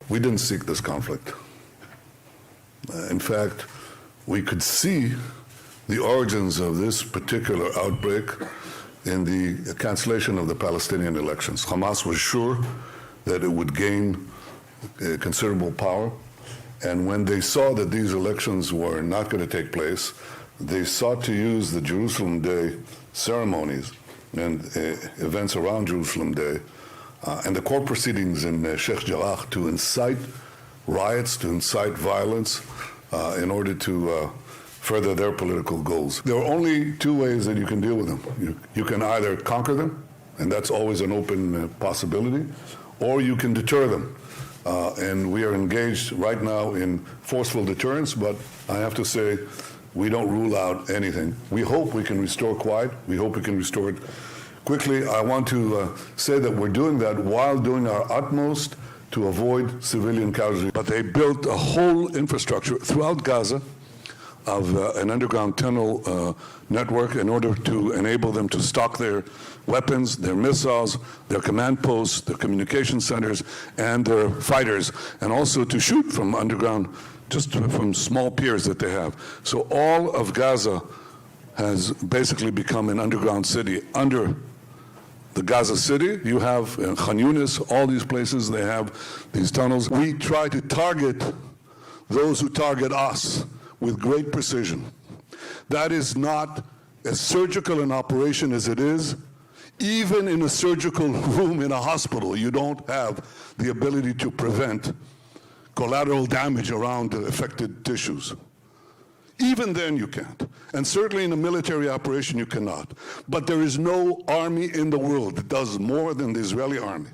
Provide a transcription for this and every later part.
We didn't seek this conflict. In fact, we could see the origins of this particular outbreak in the cancellation of the Palestinian elections. Hamas was sure that it would gain considerable power, and when they saw that these elections were not going to take place, they sought to use the Jerusalem Day ceremonies and events around Jerusalem Day and the court proceedings in Sheikh Jarrah to incite riots, to incite violence in order to further their political goals. There are only two ways that you can deal with them. You can either conquer them, and that's always an open possibility, or you can deter them. And we are engaged right now in forceful deterrence, but I have to say, we don't rule out anything. We hope we can restore quiet. We hope we can restore it quickly. I want to say that we're doing that while doing our utmost to avoid civilian casualties. But they built a whole infrastructure throughout Gaza of an underground tunnel network in order to enable them to stock their weapons, their missiles, their command posts, their communication centers, and their fighters, and also to shoot from underground, just from small piers that they have. So all of Gaza has basically become an underground city. Under the Gaza city, you have Khan Yunis, all these places, they have these tunnels. We try to target those who target us with great precision. That is not as surgical an operation as it is. Even in a surgical room in a hospital, you don't have the ability to prevent collateral damage around the affected tissues. Even then you can't. And certainly in a military operation you cannot. But there is no army in the world that does more than the Israeli army,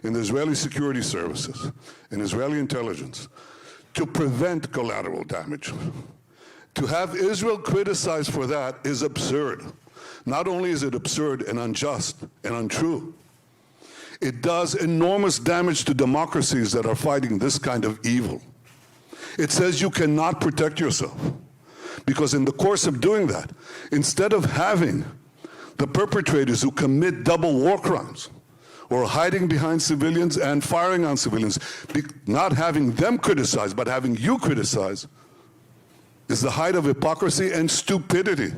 and the Israeli security services, and Israeli intelligence, to prevent collateral damage. To have Israel criticized for that is absurd. Not only is it absurd and unjust and untrue, it does enormous damage to democracies that are fighting this kind of evil. It says you cannot protect yourself, because in the course of doing that, instead of having the perpetrators who commit double war crimes, or hiding behind civilians and firing on civilians, not having them criticized, but having you criticize, is the height of hypocrisy and stupidity.